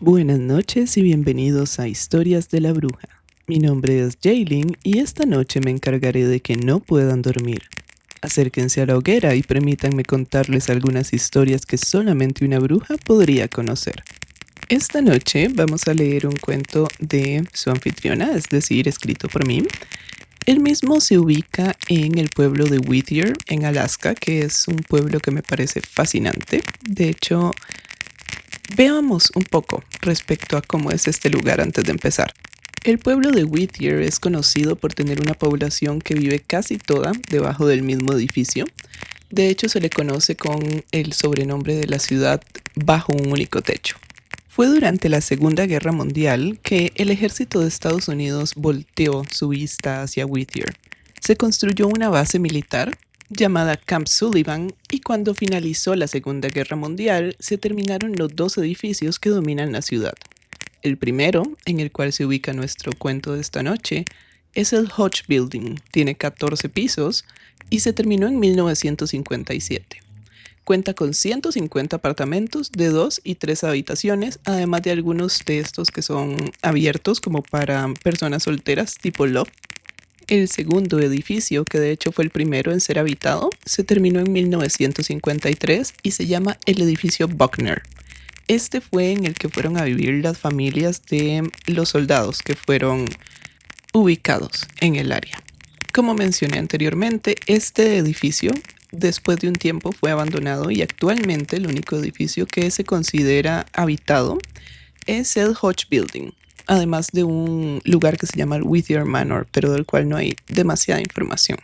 Buenas noches y bienvenidos a Historias de la Bruja. Mi nombre es Jaylin y esta noche me encargaré de que no puedan dormir. Acérquense a la hoguera y permítanme contarles algunas historias que solamente una bruja podría conocer. Esta noche vamos a leer un cuento de su anfitriona, es decir, escrito por mí. El mismo se ubica en el pueblo de Whittier, en Alaska, que es un pueblo que me parece fascinante. De hecho, veamos un poco respecto a cómo es este lugar antes de empezar. El pueblo de Whittier es conocido por tener una población que vive casi toda debajo del mismo edificio. De hecho, se le conoce con el sobrenombre de la ciudad bajo un único techo. Fue durante la Segunda Guerra Mundial que el ejército de Estados Unidos volteó su vista hacia Whittier. Se construyó una base militar llamada Camp Sullivan, y cuando finalizó la Segunda Guerra Mundial se terminaron los dos edificios que dominan la ciudad. El primero, en el cual se ubica nuestro cuento de esta noche, es el Hodge Building. Tiene 14 pisos y se terminó en 1957. Cuenta con 150 apartamentos de 2 y 3 habitaciones, además de algunos de estos que son abiertos como para personas solteras tipo loft. El segundo edificio, que de hecho fue el primero en ser habitado, se terminó en 1953 y se llama el edificio Buckner. Este fue en el que fueron a vivir las familias de los soldados que fueron ubicados en el área. Como mencioné anteriormente, este edificio después de un tiempo fue abandonado y actualmente el único edificio que se considera habitado es el Hodge Building, además de un lugar que se llama el Whittier Manor, pero del cual no hay demasiada información.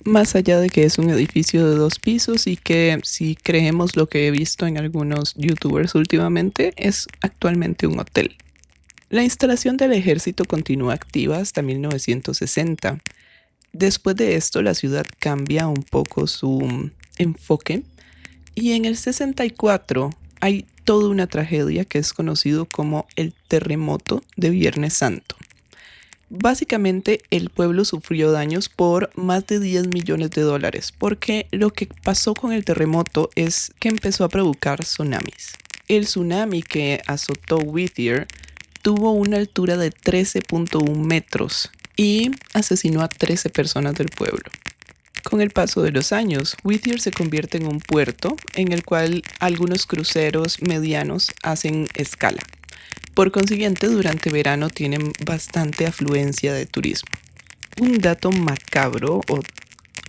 Más allá de que es un edificio de 2 pisos y que, si creemos lo que he visto en algunos youtubers últimamente, es actualmente un hotel. La instalación del ejército continúa activa hasta 1960. Después de esto, la ciudad cambia un poco su enfoque y en el 64 hay toda una tragedia que es conocido como el terremoto de Viernes Santo. Básicamente el pueblo sufrió daños por más de 10 millones de dólares, porque lo que pasó con el terremoto es que empezó a provocar tsunamis. El tsunami que azotó Whittier tuvo una altura de 13.1 metros y asesinó a 13 personas del pueblo. Con el paso de los años, Whittier se convierte en un puerto en el cual algunos cruceros medianos hacen escala. Por consiguiente, durante verano tienen bastante afluencia de turismo. Un dato macabro o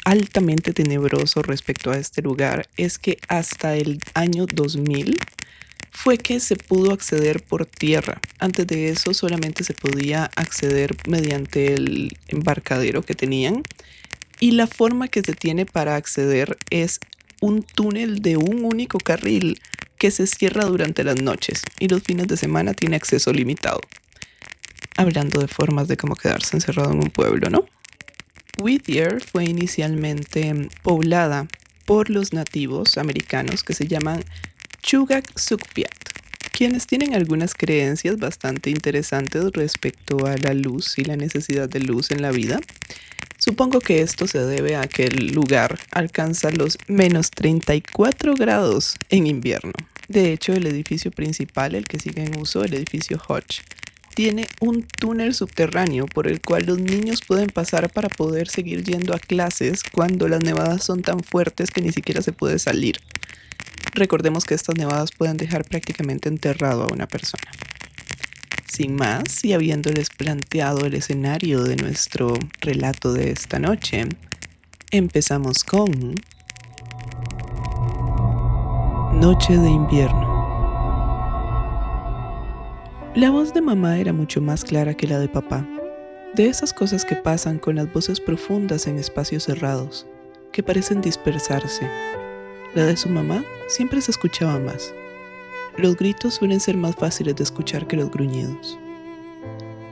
altamente tenebroso respecto a este lugar es que hasta el año 2000 fue que se pudo acceder por tierra. Antes de eso solamente se podía acceder mediante el embarcadero que tenían. Y la forma que se tiene para acceder es un túnel de un único carril que se cierra durante las noches y los fines de semana tiene acceso limitado. Hablando de formas de cómo quedarse encerrado en un pueblo, ¿no? Whittier fue inicialmente poblada por los nativos americanos que se llaman Chugach-Sugpiat, quienes tienen algunas creencias bastante interesantes respecto a la luz y la necesidad de luz en la vida. Supongo que esto se debe a que el lugar alcanza los menos 34 grados en invierno. De hecho, el edificio principal, el que sigue en uso, el edificio Hodge, tiene un túnel subterráneo por el cual los niños pueden pasar para poder seguir yendo a clases cuando las nevadas son tan fuertes que ni siquiera se puede salir. Recordemos que estas nevadas pueden dejar prácticamente enterrado a una persona. Sin más, y habiéndoles planteado el escenario de nuestro relato de esta noche, empezamos con Noche de invierno. La voz de mamá era mucho más clara que la de papá. De esas cosas que pasan con las voces profundas en espacios cerrados, que parecen dispersarse. La de su mamá siempre se escuchaba más. Los gritos suelen ser más fáciles de escuchar que los gruñidos.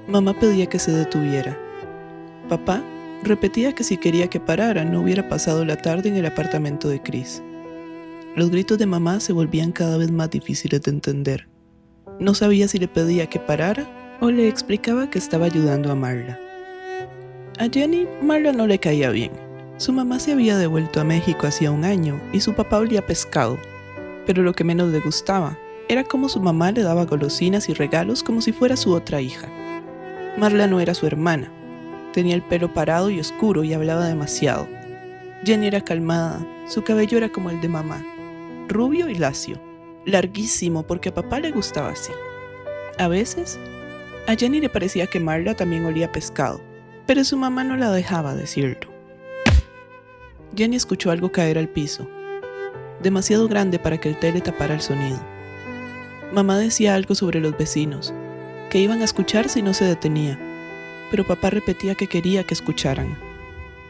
Mamá pedía que se detuviera. Papá repetía que si quería que parara no hubiera pasado la tarde en el apartamento de Chris. Los gritos de mamá se volvían cada vez más difíciles de entender. No sabía si le pedía que parara o le explicaba que estaba ayudando a Marla. A Jenny, Marla no le caía bien. Su mamá se había devuelto a México hacía un año y su papá olía a pescado, pero lo que menos le gustaba Era como su mamá le daba golosinas y regalos como si fuera su otra hija. Marla no era su hermana. Tenía el pelo parado y oscuro y hablaba demasiado. Jenny era calmada, su cabello era como el de mamá, rubio y lacio, larguísimo porque a papá le gustaba así. A veces, a Jenny le parecía que Marla también olía a pescado, pero su mamá no la dejaba decirlo. Jenny escuchó algo caer al piso, demasiado grande para que el té le tapara el sonido. Mamá decía algo sobre los vecinos, que iban a escuchar si no se detenía, pero papá repetía que quería que escucharan.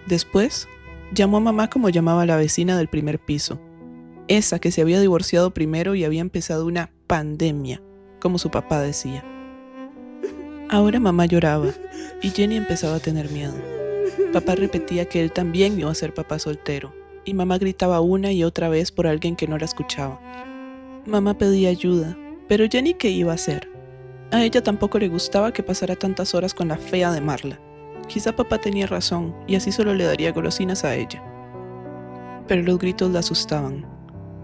Después, llamó a mamá como llamaba a la vecina del primer piso, esa que se había divorciado primero y había empezado una pandemia, como su papá decía. Ahora mamá lloraba y Jenny empezaba a tener miedo. Papá repetía que él también iba a ser papá soltero y mamá gritaba una y otra vez por alguien que no la escuchaba. Mamá pedía ayuda, pero Jenny ¿qué iba a hacer? A ella tampoco le gustaba que pasara tantas horas con la fea de Marla. Quizá papá tenía razón y así solo le daría golosinas a ella. Pero los gritos la asustaban.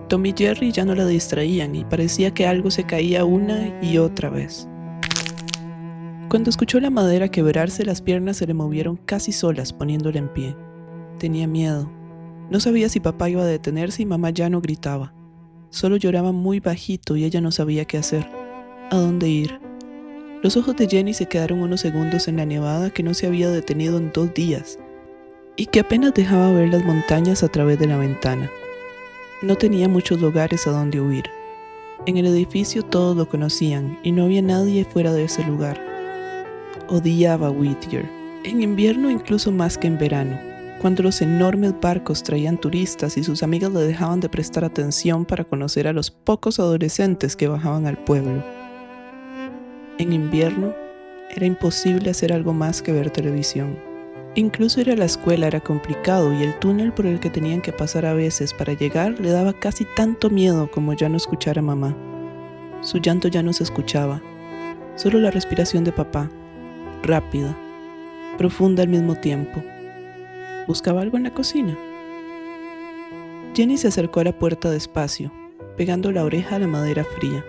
Tom y Jerry ya no la distraían y parecía que algo se caía una y otra vez. Cuando escuchó la madera quebrarse, las piernas se le movieron casi solas, poniéndola en pie. Tenía miedo. No sabía si papá iba a detenerse y mamá ya no gritaba. Solo lloraba muy bajito y ella no sabía qué hacer. ¿A dónde ir? Los ojos de Jenny se quedaron unos segundos en la nevada que no se había detenido en 2 días y que apenas dejaba ver las montañas a través de la ventana. No tenía muchos lugares a donde huir. En el edificio todos lo conocían y no había nadie fuera de ese lugar. Odiaba Whittier, en invierno incluso más que en verano, cuando los enormes barcos traían turistas y sus amigas le dejaban de prestar atención para conocer a los pocos adolescentes que bajaban al pueblo. En invierno era imposible hacer algo más que ver televisión. Incluso ir a la escuela era complicado y el túnel por el que tenían que pasar a veces para llegar le daba casi tanto miedo como ya no escuchar a mamá. Su llanto ya no se escuchaba, solo la respiración de papá, rápida, profunda al mismo tiempo. ¿Buscaba algo en la cocina? Jenny se acercó a la puerta despacio, pegando la oreja a la madera fría.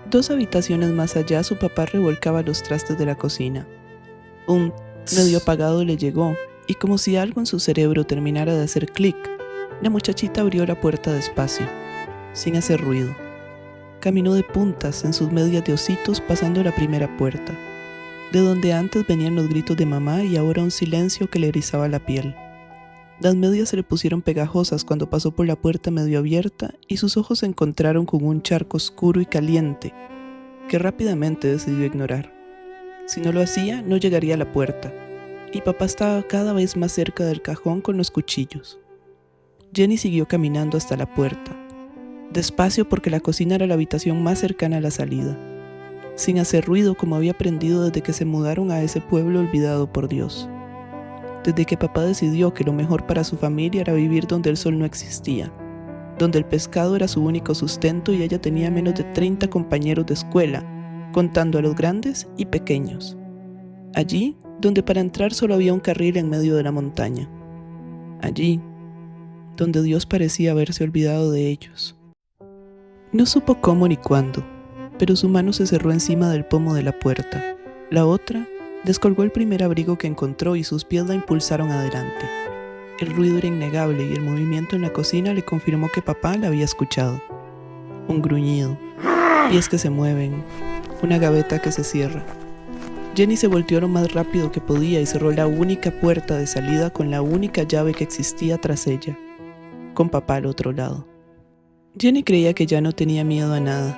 2 habitaciones más allá, su papá revolcaba los trastes de la cocina. Un medio apagado le llegó, y como si algo en su cerebro terminara de hacer clic, la muchachita abrió la puerta despacio, sin hacer ruido. Caminó de puntas en sus medias de ositos pasando la primera puerta, de donde antes venían los gritos de mamá y ahora un silencio que le erizaba la piel. Las medias se le pusieron pegajosas cuando pasó por la puerta medio abierta y sus ojos se encontraron con un charco oscuro y caliente que rápidamente decidió ignorar. Si no lo hacía, no llegaría a la puerta, y papá estaba cada vez más cerca del cajón con los cuchillos. Jenny siguió caminando hasta la puerta, despacio porque la cocina era la habitación más cercana a la salida, sin hacer ruido como había aprendido desde que se mudaron a ese pueblo olvidado por Dios. Desde que papá decidió que lo mejor para su familia era vivir donde el sol no existía, donde el pescado era su único sustento y ella tenía menos de 30 compañeros de escuela, contando a los grandes y pequeños. Allí, donde para entrar solo había un carril en medio de la montaña. Allí, donde Dios parecía haberse olvidado de ellos. No supo cómo ni cuándo, pero su mano se cerró encima del pomo de la puerta. La otra descolgó el primer abrigo que encontró y sus pies la impulsaron adelante. El ruido era innegable y el movimiento en la cocina le confirmó que papá la había escuchado. Un gruñido, pies que se mueven, una gaveta que se cierra. Jenny se volteó lo más rápido que podía y cerró la única puerta de salida con la única llave que existía tras ella, con papá al otro lado. Jenny creía que ya no tenía miedo a nada,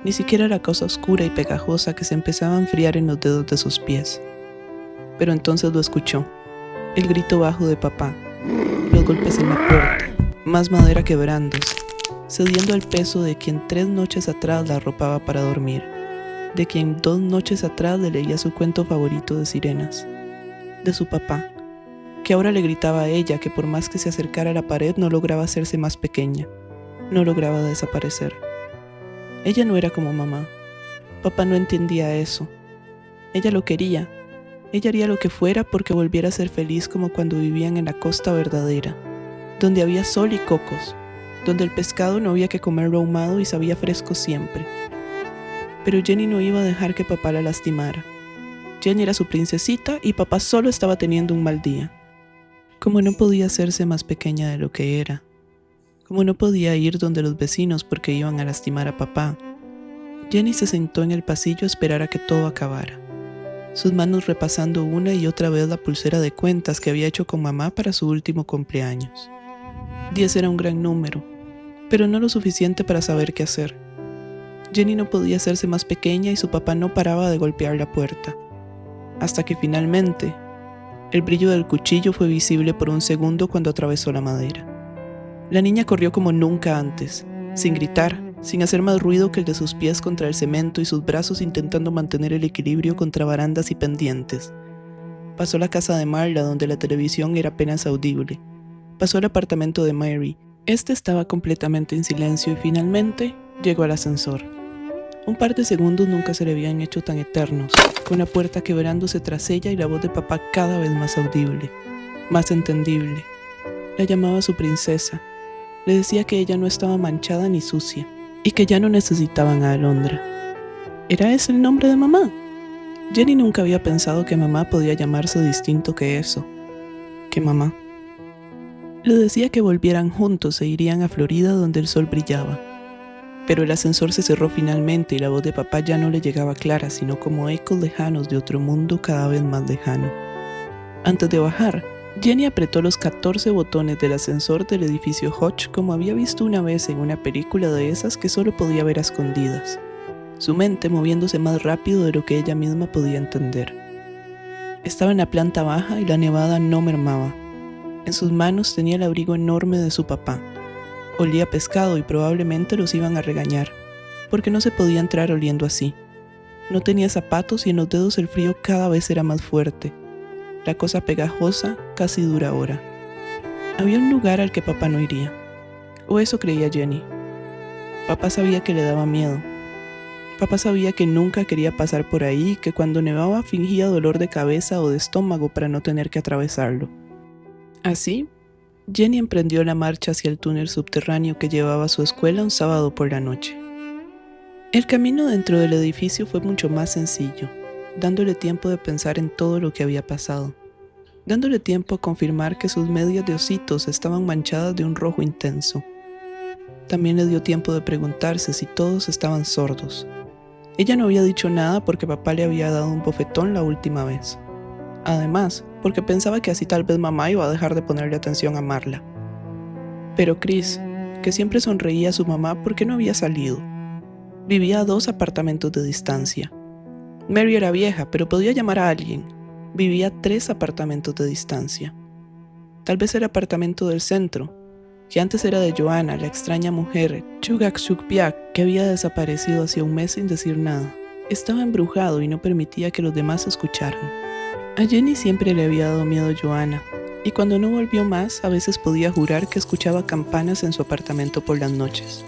ni siquiera a la cosa oscura y pegajosa que se empezaba a enfriar en los dedos de sus pies. Pero entonces lo escuchó, el grito bajo de papá, los golpes en la puerta, más madera quebrándose, cediendo al peso de quien 3 noches atrás la arropaba para dormir, de quien 2 noches atrás le leía su cuento favorito de sirenas, de su papá, que ahora le gritaba a ella que por más que se acercara a la pared no lograba hacerse más pequeña, no lograba desaparecer. Ella no era como mamá. Papá no entendía eso. Ella lo quería. Ella haría lo que fuera porque volviera a ser feliz como cuando vivían en la costa verdadera, donde había sol y cocos, donde el pescado no había que comerlo ahumado y sabía fresco siempre, Pero Jenny no iba a dejar que papá la lastimara. Jenny era su princesita y papá solo estaba teniendo un mal día. Como no podía hacerse más pequeña de lo que era. Como no podía ir donde los vecinos porque iban a lastimar a papá. Jenny se sentó en el pasillo a esperar a que todo acabara. Sus manos repasando una y otra vez la pulsera de cuentas que había hecho con mamá para su último cumpleaños. 10 era un gran número, pero no lo suficiente para saber qué hacer. Jenny no podía hacerse más pequeña y su papá no paraba de golpear la puerta. Hasta que finalmente, el brillo del cuchillo fue visible por un segundo cuando atravesó la madera. La niña corrió como nunca antes, sin gritar, sin hacer más ruido que el de sus pies contra el cemento y sus brazos intentando mantener el equilibrio contra barandas y pendientes. Pasó la casa de Marla, donde la televisión era apenas audible. Pasó el apartamento de Mary. Este estaba completamente en silencio y finalmente llegó al ascensor. Un par de segundos nunca se le habían hecho tan eternos, con la puerta quebrándose tras ella y la voz de papá cada vez más audible, más entendible. La llamaba su princesa. Le decía que ella no estaba manchada ni sucia, y que ya no necesitaban a Alondra. ¿Era ese el nombre de mamá? Jenny nunca había pensado que mamá podía llamarse distinto que eso. Que mamá. Le decía que volvieran juntos e irían a Florida donde el sol brillaba. Pero el ascensor se cerró finalmente y la voz de papá ya no le llegaba clara, sino como ecos lejanos de otro mundo cada vez más lejano. Antes de bajar, Jenny apretó los 14 botones del ascensor del edificio Hodge como había visto una vez en una película de esas que solo podía ver a escondidas, su mente moviéndose más rápido de lo que ella misma podía entender. Estaba en la planta baja y la nevada no mermaba. En sus manos tenía el abrigo enorme de su papá. Olía a pescado y probablemente los iban a regañar, porque no se podía entrar oliendo así. No tenía zapatos y en los dedos el frío cada vez era más fuerte. La cosa pegajosa casi dura ahora. Había un lugar al que papá no iría. O eso creía Jenny. Papá sabía que le daba miedo. Papá sabía que nunca quería pasar por ahí y que cuando nevaba fingía dolor de cabeza o de estómago para no tener que atravesarlo. Así, Jenny emprendió la marcha hacia el túnel subterráneo que llevaba a su escuela un sábado por la noche. El camino dentro del edificio fue mucho más sencillo, dándole tiempo de pensar en todo lo que había pasado, dándole tiempo a confirmar que sus medias de ositos estaban manchadas de un rojo intenso. También le dio tiempo de preguntarse si todos estaban sordos. Ella no había dicho nada porque papá le había dado un bofetón la última vez. Además, porque pensaba que así tal vez mamá iba a dejar de ponerle atención a Marla. Pero Chris, que siempre sonreía a su mamá porque no había salido, vivía a 2 apartamentos de distancia. Mary era vieja, pero podía llamar a alguien. Vivía a 3 apartamentos de distancia. Tal vez el apartamento del centro, que antes era de Joanna, la extraña mujer Chugak Shukpiak, que había desaparecido hacía un mes sin decir nada. Estaba embrujado y no permitía que los demás escucharan. A Jenny siempre le había dado miedo Joanna, y cuando no volvió más, a veces podía jurar que escuchaba campanas en su apartamento por las noches.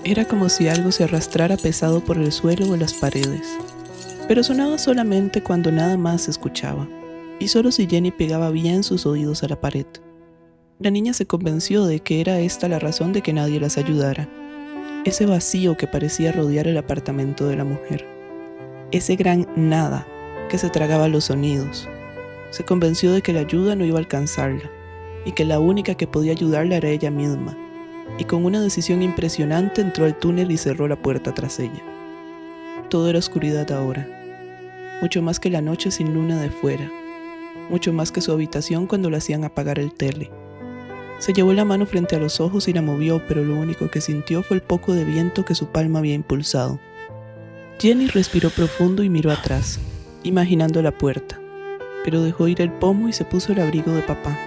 Era como si algo se arrastrara pesado por el suelo o las paredes, pero sonaba solamente cuando nada más se escuchaba, y solo si Jenny pegaba bien sus oídos a la pared. La niña se convenció de que era esta la razón de que nadie las ayudara, ese vacío que parecía rodear el apartamento de la mujer, ese gran nada que se tragaba los sonidos. Se convenció de que la ayuda no iba a alcanzarla, y que la única que podía ayudarla era ella misma, y con una decisión impresionante entró al túnel y cerró la puerta tras ella. Todo era oscuridad ahora, mucho más que la noche sin luna de fuera, mucho más que su habitación cuando le hacían apagar el tele. Se llevó la mano frente a los ojos y la movió, pero lo único que sintió fue el poco de viento que su palma había impulsado. Jenny respiró profundo y miró atrás, imaginando la puerta, pero dejó ir el pomo y se puso el abrigo de papá.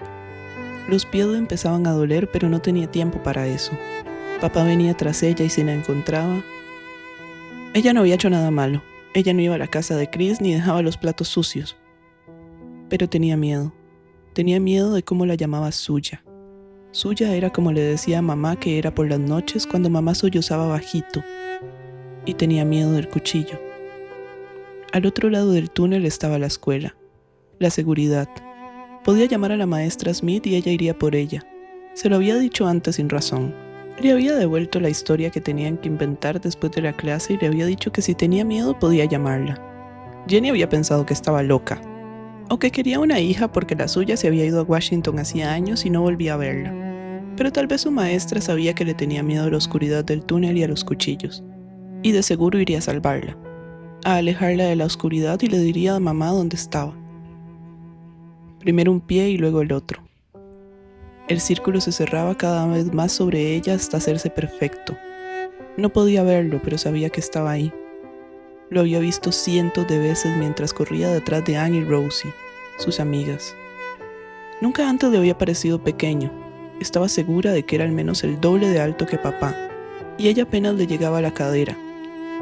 Los pies le empezaban a doler, pero no tenía tiempo para eso. Papá venía tras ella y si la encontraba... Ella no había hecho nada malo. Ella no iba a la casa de Chris ni dejaba los platos sucios. Pero tenía miedo. Tenía miedo de cómo la llamaba suya. Suya era como le decía a mamá que era por las noches cuando mamá sollozaba bajito. Y tenía miedo del cuchillo. Al otro lado del túnel estaba la escuela, la seguridad. Podía llamar a la maestra Smith y ella iría por ella. Se lo había dicho antes sin razón, Le había devuelto la historia que tenían que inventar después de la clase y le había dicho que si tenía miedo podía llamarla. Jenny había pensado que estaba loca, o que quería una hija porque la suya se había ido a Washington hacía años y no volvía a verla. Pero tal vez su maestra sabía que le tenía miedo a la oscuridad del túnel y a los cuchillos, y de seguro iría a salvarla, a alejarla de la oscuridad, y le diría a mamá dónde estaba. Primero un pie y luego el otro. El círculo se cerraba cada vez más sobre ella hasta hacerse perfecto. No podía verlo, pero sabía que estaba ahí. Lo había visto cientos de veces mientras corría detrás de Anne y Rosie, sus amigas. Nunca antes le había parecido pequeño. Estaba segura de que era al menos el doble de alto que papá, y ella apenas le llegaba a la cadera,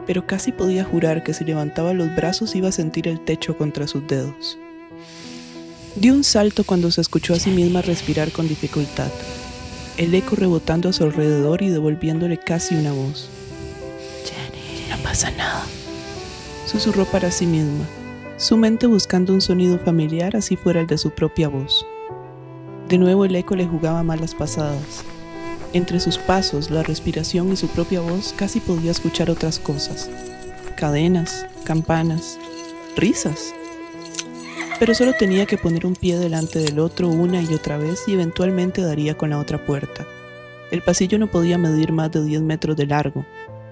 pero casi podía jurar que si levantaba los brazos iba a sentir el techo contra sus dedos. Dio un salto cuando se escuchó a sí misma respirar con dificultad, el eco rebotando a su alrededor y devolviéndole casi una voz. Jenny, no pasa nada, susurró para sí misma, su mente buscando un sonido familiar así fuera el de su propia voz. De nuevo el eco le jugaba malas pasadas. Entre sus pasos, la respiración y su propia voz casi podía escuchar otras cosas. Cadenas, campanas, risas. Pero solo tenía que poner un pie delante del otro una y otra vez y eventualmente daría con la otra puerta. El pasillo no podía medir más de 10 metros de largo.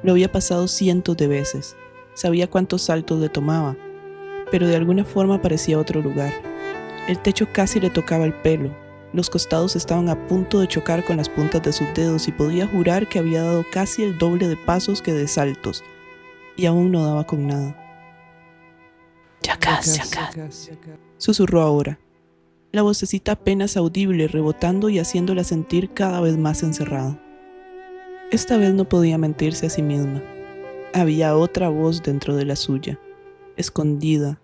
Lo había pasado cientos de veces. Sabía cuántos saltos le tomaba, pero de alguna forma parecía otro lugar. El techo casi le tocaba el pelo. Los costados estaban a punto de chocar con las puntas de sus dedos y podía jurar que había dado casi el doble de pasos que de saltos, y aún no daba con nada. Ya casi. Susurró ahora, la vocecita apenas audible rebotando y haciéndola sentir cada vez más encerrada. Esta vez no podía mentirse a sí misma. Había otra voz dentro de la suya, escondida,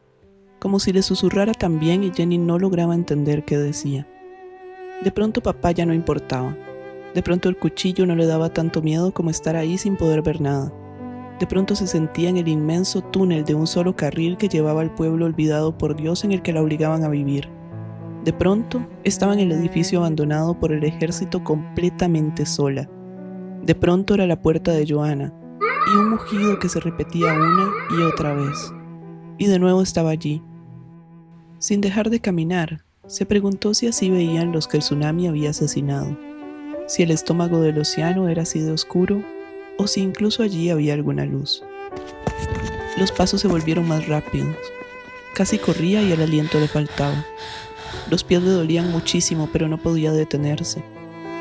como si le susurrara también y Jenny no lograba entender qué decía. De pronto papá ya no importaba. De pronto el cuchillo no le daba tanto miedo como estar ahí sin poder ver nada. De pronto se sentía en el inmenso túnel de un solo carril que llevaba al pueblo olvidado por Dios en el que la obligaban a vivir. De pronto estaba en el edificio abandonado por el ejército completamente sola. De pronto era la puerta de Joanna y un mugido que se repetía una y otra vez. Y de nuevo estaba allí. Sin dejar de caminar, se preguntó si así veían los que el tsunami había asesinado, si el estómago del océano era así de oscuro o si incluso allí había alguna luz. Los pasos se volvieron más rápidos. Casi corría y el aliento le faltaba. Los pies le dolían muchísimo, pero no podía detenerse.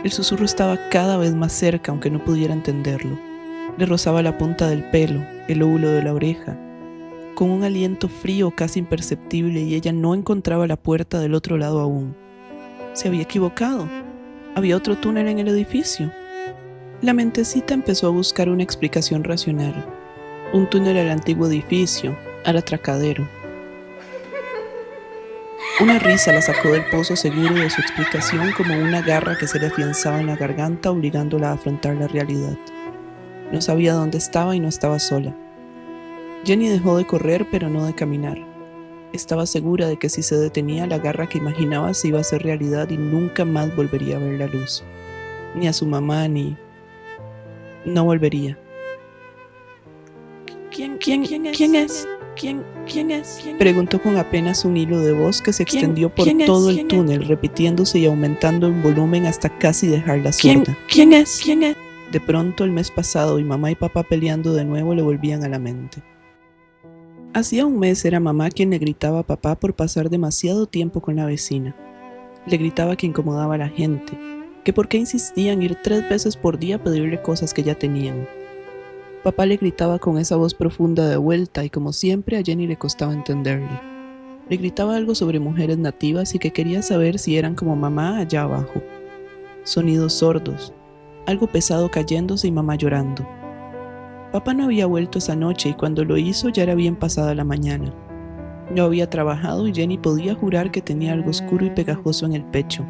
El susurro estaba cada vez más cerca, aunque no pudiera entenderlo. Le rozaba la punta del pelo, el lóbulo de la oreja, con un aliento frío casi imperceptible, y ella no encontraba la puerta del otro lado aún. Se había equivocado. Había otro túnel en el edificio. La mentecita empezó a buscar una explicación racional. Un túnel al antiguo edificio, al atracadero. Una risa la sacó del pozo seguro de su explicación, como una garra que se le afianzaba en la garganta, obligándola a afrontar la realidad. No sabía dónde estaba y no estaba sola. Jenny dejó de correr, pero no de caminar. Estaba segura de que si se detenía, la garra que imaginaba se iba a hacer realidad y nunca más volvería a ver la luz. Ni a su mamá, ni... No volvería. ¿Quién es? Preguntó con apenas un hilo de voz que se extendió por todo el túnel, repitiéndose y aumentando en volumen hasta casi dejarla sorda. ¿Quién es? De pronto, el mes pasado, y mamá y papá peleando de nuevo le volvían a la mente. Hacía un mes era mamá quien le gritaba a papá por pasar demasiado tiempo con la vecina. Le gritaba que incomodaba a la gente, que por qué insistían ir 3 veces por día a pedirle cosas que ya tenían. Papá le gritaba con esa voz profunda de vuelta y como siempre a Jenny le costaba entenderle. Le gritaba algo sobre mujeres nativas y que quería saber si eran como mamá allá abajo. Sonidos sordos, algo pesado cayéndose y mamá llorando. Papá no había vuelto esa noche y cuando lo hizo ya era bien pasada la mañana. No había trabajado y Jenny podía jurar que tenía algo oscuro y pegajoso en el pecho,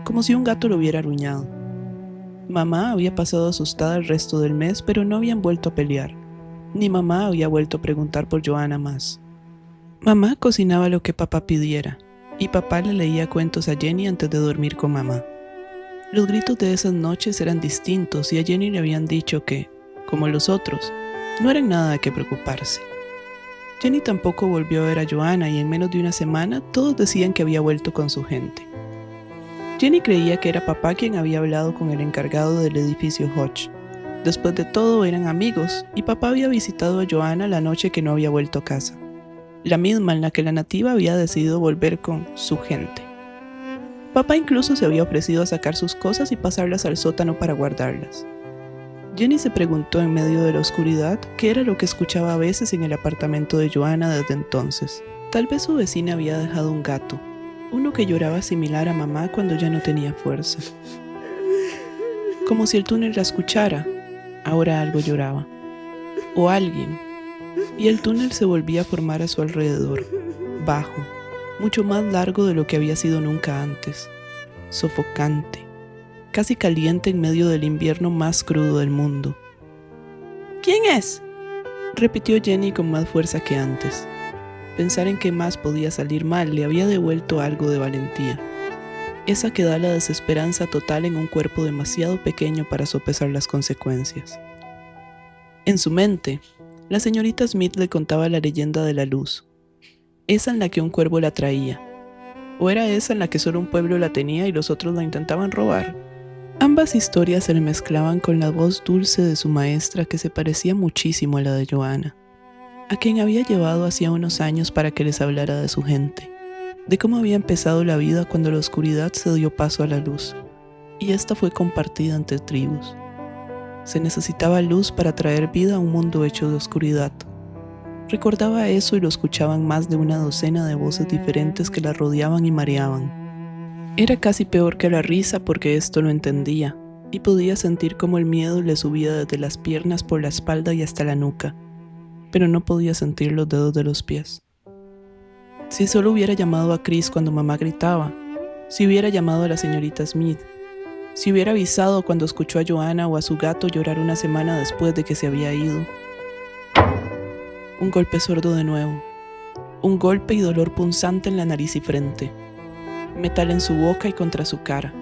como si un gato lo hubiera aruñado. Mamá había pasado asustada el resto del mes, pero no habían vuelto a pelear. Ni mamá había vuelto a preguntar por Joanna más. Mamá cocinaba lo que papá pidiera, y papá le leía cuentos a Jenny antes de dormir con mamá. Los gritos de esas noches eran distintos y a Jenny le habían dicho que, como los otros, no eran nada de qué preocuparse. Jenny tampoco volvió a ver a Joanna y en menos de una semana todos decían que había vuelto con su gente. Jenny creía que era papá quien había hablado con el encargado del edificio Hodge. Después de todo eran amigos y papá había visitado a Joanna la noche que no había vuelto a casa, la misma en la que la nativa había decidido volver con su gente. Papá incluso se había ofrecido a sacar sus cosas y pasarlas al sótano para guardarlas. Jenny se preguntó en medio de la oscuridad qué era lo que escuchaba a veces en el apartamento de Joanna desde entonces. Tal vez su vecina había dejado un gato, uno que lloraba similar a mamá cuando ya no tenía fuerza. Como si el túnel la escuchara, ahora algo lloraba. O alguien. Y el túnel se volvía a formar a su alrededor, bajo, mucho más largo de lo que había sido nunca antes, sofocante, casi caliente en medio del invierno más crudo del mundo. ¿Quién es?, repitió Jenny con más fuerza que antes. Pensar en qué más podía salir mal le había devuelto algo de valentía, esa que da la desesperanza total en un cuerpo demasiado pequeño para sopesar las consecuencias. En su mente, la señorita Smith le contaba la leyenda de la luz, esa en la que un cuervo la traía, o era esa en la que solo un pueblo la tenía y los otros la intentaban robar. Ambas historias se le mezclaban con la voz dulce de su maestra que se parecía muchísimo a la de Joanna, a quien había llevado hacía unos años para que les hablara de su gente, de cómo había empezado la vida cuando la oscuridad se dio paso a la luz, y esta fue compartida entre tribus. Se necesitaba luz para traer vida a un mundo hecho de oscuridad. Recordaba eso y lo escuchaban más de una docena de voces diferentes que la rodeaban y mareaban. Era casi peor que la risa porque esto lo entendía, y podía sentir cómo el miedo le subía desde las piernas por la espalda y hasta la nuca, pero no podía sentir los dedos de los pies. Si solo hubiera llamado a Chris cuando mamá gritaba, si hubiera llamado a la señorita Smith, si hubiera avisado cuando escuchó a Joanna o a su gato llorar una semana después de que se había ido. Un golpe sordo de nuevo, un golpe y dolor punzante en la nariz y frente, metal en su boca y contra su cara.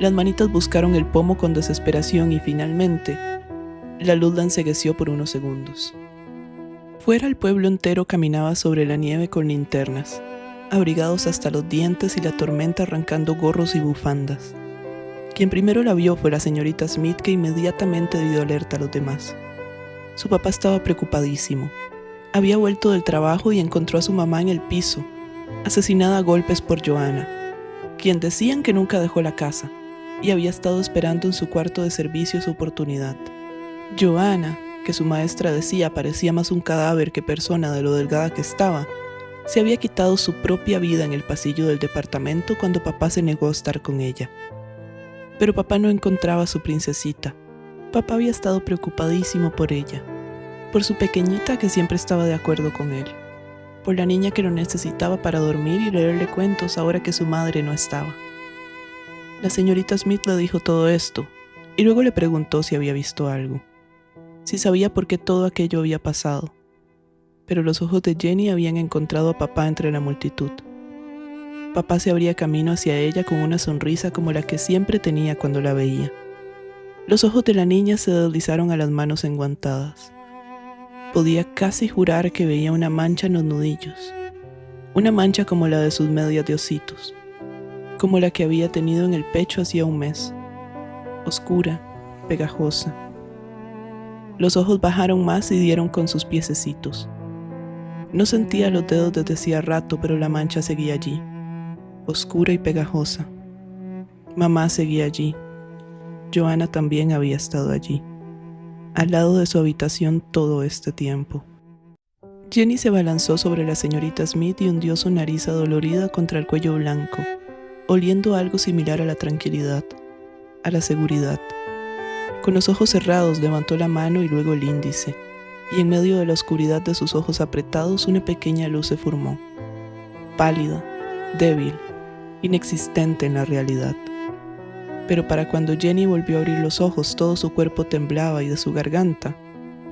Las manitas buscaron el pomo con desesperación y finalmente, la luz la encegueció por unos segundos. Fuera el pueblo entero caminaba sobre la nieve con linternas, abrigados hasta los dientes y la tormenta arrancando gorros y bufandas. Quien primero la vio fue la señorita Smith, que inmediatamente dio alerta a los demás. Su papá estaba preocupadísimo. Había vuelto del trabajo y encontró a su mamá en el piso, asesinada a golpes por Joanna, quien decían que nunca dejó la casa y había estado esperando en su cuarto de servicio su oportunidad. Joanna, que su maestra decía parecía más un cadáver que persona de lo delgada que estaba, se había quitado su propia vida en el pasillo del departamento cuando papá se negó a estar con ella. Pero papá no encontraba a su princesita. Papá había estado preocupadísimo por ella, por su pequeñita que siempre estaba de acuerdo con él, por la niña que lo necesitaba para dormir y leerle cuentos ahora que su madre no estaba. La señorita Smith le dijo todo esto, y luego le preguntó si había visto algo, si sabía por qué todo aquello había pasado. Pero los ojos de Jenny habían encontrado a papá entre la multitud. Papá se abría camino hacia ella con una sonrisa como la que siempre tenía cuando la veía. Los ojos de la niña se deslizaron a las manos enguantadas. Podía casi jurar que veía una mancha en los nudillos, una mancha como la de sus medias de ositos, como la que había tenido en el pecho hacía un mes, oscura, pegajosa. Los ojos bajaron más y dieron con sus piececitos. No sentía los dedos desde hacía rato, pero la mancha seguía allí, oscura y pegajosa. Mamá seguía allí. Joanna también había estado allí, al lado de su habitación todo este tiempo. Jenny se abalanzó sobre la señorita Smith y hundió su nariz adolorida contra el cuello blanco, oliendo algo similar a la tranquilidad, a la seguridad. Con los ojos cerrados levantó la mano y luego el índice, y en medio de la oscuridad de sus ojos apretados una pequeña luz se formó, pálida, débil, inexistente en la realidad. Pero para cuando Jenny volvió a abrir los ojos, todo su cuerpo temblaba y de su garganta,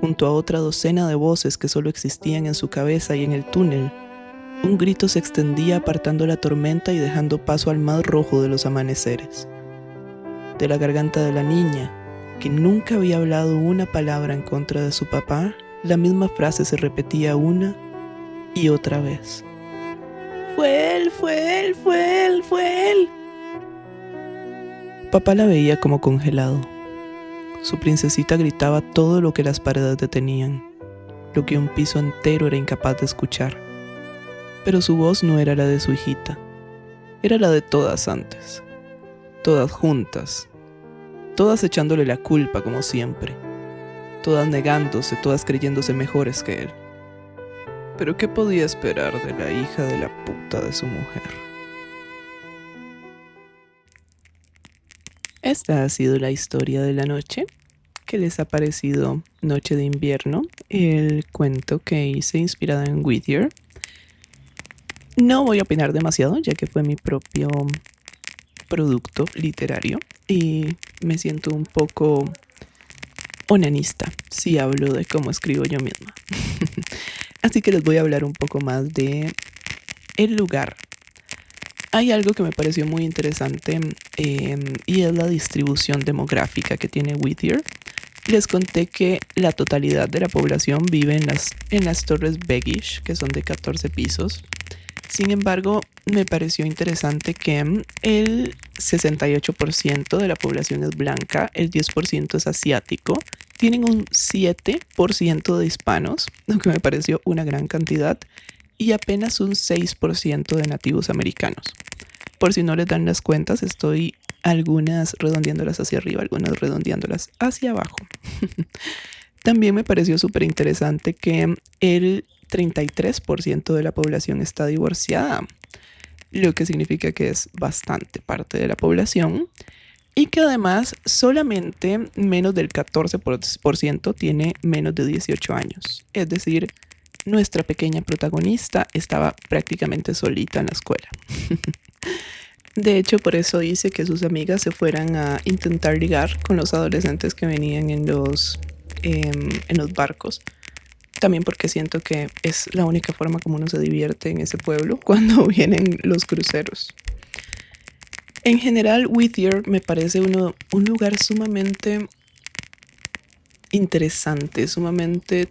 junto a otra docena de voces que solo existían en su cabeza y en el túnel, un grito se extendía apartando la tormenta y dejando paso al más rojo de los amaneceres. de la garganta de la niña, que nunca había hablado una palabra en contra de su papá, la misma frase se repetía una y otra vez. Fue él, fue él, fue él, fue él. Papá la veía como congelado. Su princesita gritaba todo lo que las paredes detenían, lo que un piso entero era incapaz de escuchar. Pero su voz no era la de su hijita, era la de todas antes, todas juntas, todas echándole la culpa como siempre, todas negándose, todas creyéndose mejores que él. Pero ¿qué podía esperar de la hija de la puta de su mujer? Esta ha sido la historia de la noche. ¿Qué les ha parecido Noche de Invierno? El cuento que hice inspirado en Whittier. No voy a opinar demasiado, ya que fue mi propio producto literario y me siento un poco onanista si hablo de cómo escribo yo misma. Así que les voy a hablar un poco más de el lugar. Hay algo que me pareció muy interesante y es la distribución demográfica que tiene Whittier. Les conté que la totalidad de la población vive en las Torres Beggish, que son de 14 pisos. Sin embargo, me pareció interesante que el 68% de la población es blanca, el 10% es asiático, tienen un 7% de hispanos, lo que me pareció una gran cantidad, y apenas un 6% de nativos americanos. Por si no les dan las cuentas, estoy algunas redondeándolas hacia arriba, algunas redondeándolas hacia abajo. También me pareció súper interesante que el 33% de la población está divorciada, lo que significa que es bastante parte de la población y que además solamente menos del 14% tiene menos de 18 años. Es decir, nuestra pequeña protagonista estaba prácticamente solita en la escuela. De hecho, por eso hice que sus amigas se fueran a intentar ligar con los adolescentes que venían en los barcos. También porque siento que es la única forma como uno se divierte en ese pueblo cuando vienen los cruceros. En general, Whittier me parece un lugar sumamente interesante, sumamente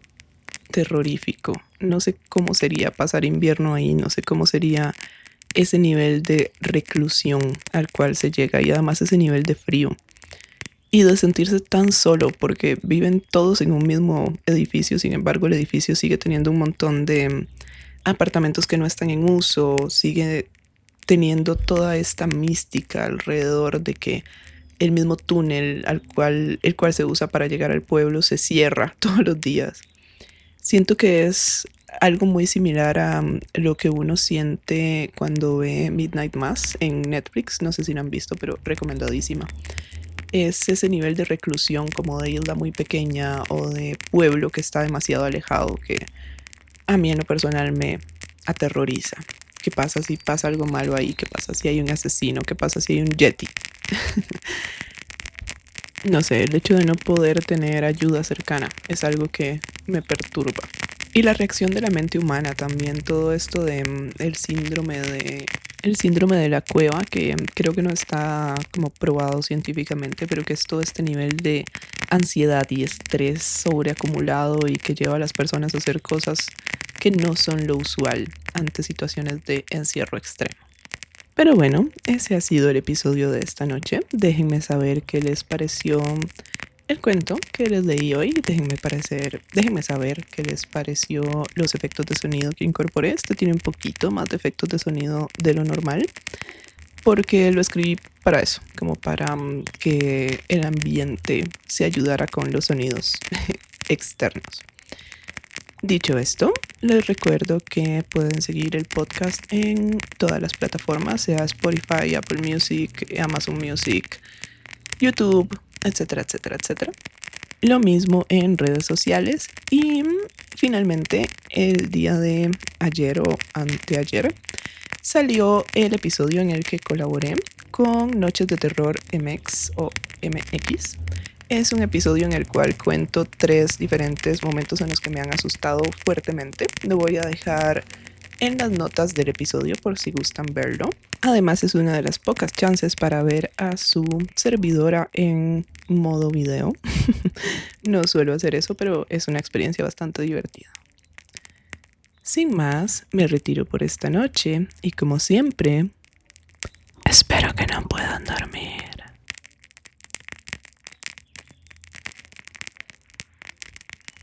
terrorífico. No sé cómo sería pasar invierno ahí, no sé cómo sería ese nivel de reclusión al cual se llega y además ese nivel de frío. Y de sentirse tan solo porque viven todos en un mismo edificio, sin embargo el edificio sigue teniendo un montón de apartamentos que no están en uso, sigue teniendo toda esta mística alrededor de que el mismo túnel el cual se usa para llegar al pueblo se cierra todos los días. Siento que es algo muy similar a lo que uno siente cuando ve Midnight Mass en Netflix, no sé si lo han visto, pero recomendadísima. Es ese nivel de reclusión como de isla muy pequeña o de pueblo que está demasiado alejado que a mí en lo personal me aterroriza. ¿Qué pasa si pasa algo malo ahí? ¿Qué pasa si hay un asesino? ¿Qué pasa si hay un yeti? No sé, el hecho de no poder tener ayuda cercana es algo que me perturba. Y la reacción de la mente humana también, todo esto de el síndrome de la cueva, que creo que no está como probado científicamente, pero que es todo este nivel de ansiedad y estrés sobreacumulado y que lleva a las personas a hacer cosas que no son lo usual ante situaciones de encierro extremo. Pero bueno, ese ha sido el episodio de esta noche. Déjenme saber qué les pareció el cuento que les leí hoy. Déjenme saber qué les pareció los efectos de sonido que incorporé. Este tiene un poquito más de efectos de sonido de lo normal, porque lo escribí para eso, como para que el ambiente se ayudara con los sonidos externos. Dicho esto, les recuerdo que pueden seguir el podcast en todas las plataformas, sea Spotify, Apple Music, Amazon Music, YouTube, etcétera, etcétera, etcétera. Lo mismo en redes sociales. Y finalmente, el día de ayer o anteayer, salió el episodio en el que colaboré con Noches de Terror MX o MX. Es un episodio en el cual cuento 3 diferentes momentos en los que me han asustado fuertemente. Lo voy a dejar en las notas del episodio por si gustan verlo. Además es una de las pocas chances para ver a su servidora en modo video. No suelo hacer eso, pero es una experiencia bastante divertida. Sin más, me retiro por esta noche y como siempre, Espero que no puedan dormir.